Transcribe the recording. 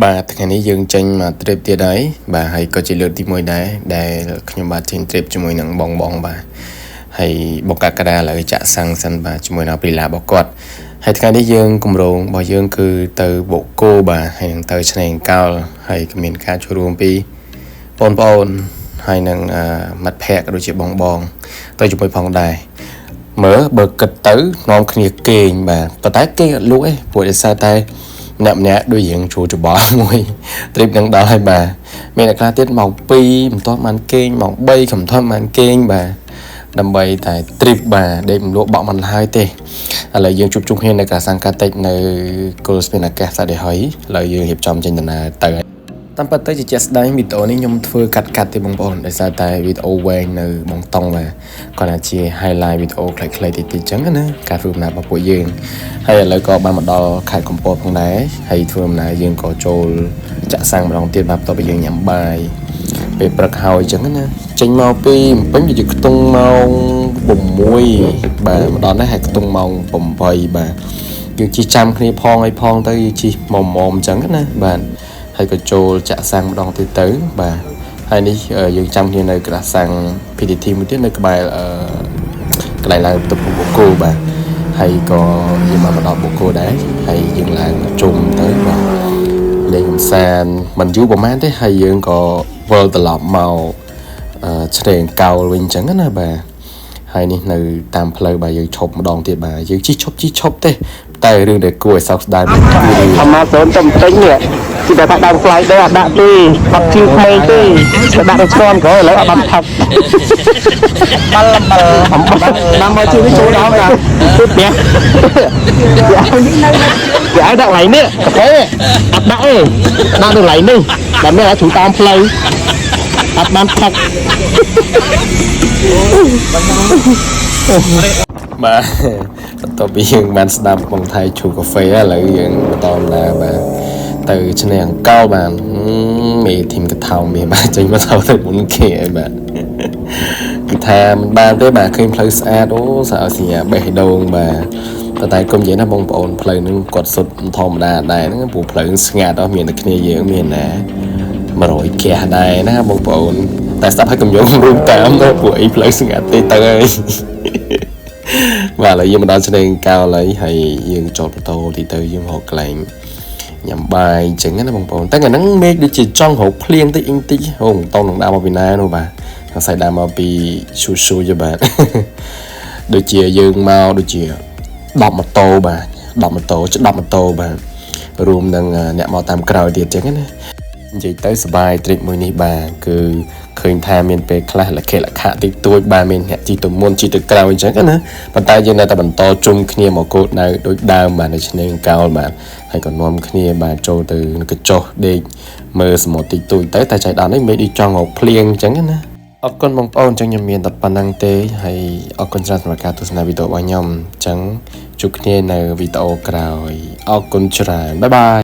បាទថ្ងៃនេះយើងចេញមកទ្រីបទៀតហើយបាទហើយក៏ជាលើកទី1ដែរដែលខ្ញុំបាទចេញទ្រីបជាមួយនឹងបងបាទហើយបកកដាឥឡូវចាក់សាំងសិនបាទជាមួយនឹងពីឡារបស់គាត់ហើយថ្ងៃនេះយើងគម្រោងរបស់យើងគឺទៅបូកគោបាទហើយនឹងទៅឆ្នេរកោលហើយក៏មានការចូលរួមពីបងប្អូនហើយនឹងមិត្តភ័ក្តិក៏ដូចជាបងទៅជាមួយផងដែរមើលបើគិតទៅនាំគ្នាគេងបាទប៉ុន្តែគេងអត់លក់ទេព្រោះដោយសារតែម្នាក់ដូចយើងជួច្បល់មួយទ្រីបនឹងដល់ហើយបាទមានអ្នកខ្លះទៀតម៉ោង2មិនទាន់បានគេងម៉ោង3ក៏មិនទាន់បានគេងបាទដើម្បីតែទ្រីបបាទដេកមិនលក់បក់មិនហើយទេឥឡូវយើងជួបជុំគ្នានៅកាសង្កាតិចនៅគល់ស្ពានអាកាសសាដេហើយឥឡូវយើងរៀបចំចេញដំណើរទៅតាមពិតទៅជាជាក់ស្ដែងវីដេអូនេះខ្ញុំធ្វើកាត់ទេបងប្អូនដោយសារតែវីដេអូវែងនៅបងតង់បាទគាត់អាចជា highlight វីដេអូខ្លីៗតិចៗចឹងណាការធ្វើដំណើររបស់ពួកយើងហើយឥឡូវក៏បានមកដល់ខេត្តកំពតផងដែរហើយធ្វើដំណើរយើងក៏ចូលចាក់សាំងម្ដងទៀតបាទបន្ទាប់ពីយើងញ៉ាំបាយពេលព្រឹកហើយចឹងណាចេញមកពីពេញវាជាខ្ទង់ម៉ោង6បាទមកដល់នេះហើយខ្ទង់ម៉ោង8បាទយើងជិះចាំគ្នាផងឲ្យផងទៅជិះមុំចឹងណាបាទហើយក៏ចូលចាក់សាំងម្ដងទៀតទៅបាទហើយនេះយើងចាំគ្នានៅក្រាស់សាំង PTT មួយទៀតនៅក្បែរកន្លែងឡើងទៅបូកគោបាទហើយក៏យើងមកដល់បូកគោដែរហើយយើងឡើងជុំទៅបាទលេងកំសាន្តមិនយូរប្រហែលទេហើយយើងក៏វិលត្រឡប់មកឆ្នេរកោលវិញចឹងណាបាទហើយនេះនៅតាមផ្លូវបាទយើងឈប់ម្ដងទៀតបាទយើងជិះឈប់ទេតែរឿងដែលគួរឲ្យសោកស្ដាយមួយគឺអាម៉ាហ្សូនទៅពេញនេះគឺតែដាក់ដើមខ្លាយដែរអត់ដាក់ទេបាត់ជឿក្មេងទេតែដាក់ទៅឆ្លងក្រោយឥឡូវអត់បានផឹកបាល់តាមមកជឿនេះចូលដល់ណាទៅផ្ទះគេឲ្យដាក់កន្លែងនេះកាហ្វេអត់ដាក់ទេដាក់នៅកន្លែងនេះតែមានឲ្យជ្រូកតាមផ្លូវអត់បានផឹកបាទបន្ទាប់ពីយើងបានស្ដាប់បងថៃឈូកាហ្វេឥឡូវយើងបន្តដំណើរបាទទៅឆ្នេរអង្គរបាទមេធីមកថោមានបាទចេញមកថោទៅមុនគេហើយបាទគឺថាមិនបានទេបាទឃើញផ្លូវស្អាតអូស្អាតសញ្ញាបេះដូងបាទតែគុំនិយាយណាបងប្អូនផ្លូវហ្នឹងគាត់សុទ្ធធម្មតាដែរហ្នឹងព្រោះផ្លូវស្ងាត់អស់មានតែគ្នាយើងមានណា100គះដែរណាបងប្អូនតែស្ដាប់ឲ្យកំយងរួមតាមទៅព្រោះអីផ្លូវស្ងាត់ទេទៅហើយបាទឥឡូវយើងមកដល់ឆ្នេរកោលហើយយើងចតម៉ូតូទីទៅយើងរកកន្លែងញ៉ាំបាយអញ្ចឹងណាបងប្អូនតែថ្ងៃហ្នឹងមេឃដូចជាចង់រកភ្លៀងតិចអូមិនតង់នឹងដើរមកពីណានោះបាទខាងស្អែកដើរមកពីស៊ូយបាទដូចជាយើងមកដូចជា10ម៉ូតូបាទ10ម៉ូតូបាទរួមនឹងអ្នកមកតាមក្រោយទៀតអញ្ចឹងណានិយាយទៅសบายទ្រីបមួយនេះបាទគឺឃើញថាមានពេលខ្លះលក្ខតិចតួចបាទមានអ្នកជីទៅមុនជីទៅក្រោយអញ្ចឹងណាប៉ុន្តែយើងនៅតែបន្តជុំគ្នាមកគោលដៅដូចដើមបាទនៅឆ្នេរកោលបាទហើយក៏នាំគ្នាបាទចូលទៅកញ្ចុះដេកមើលសមុទ្រតិចតួចទៅតែចៃដន្យនេះមេដូចចង់រកភ្លៀងអញ្ចឹងណាអរគុណបងប្អូនអញ្ចឹងខ្ញុំមានតែប៉ុណ្្នឹងទេហើយអរគុណច្រើនសម្រាប់ការទស្សនាវីដេអូរបស់ខ្ញុំអញ្ចឹងជួបគ្នានៅវីដេអូក្រោយអរគុណច្រើនបាយបាយ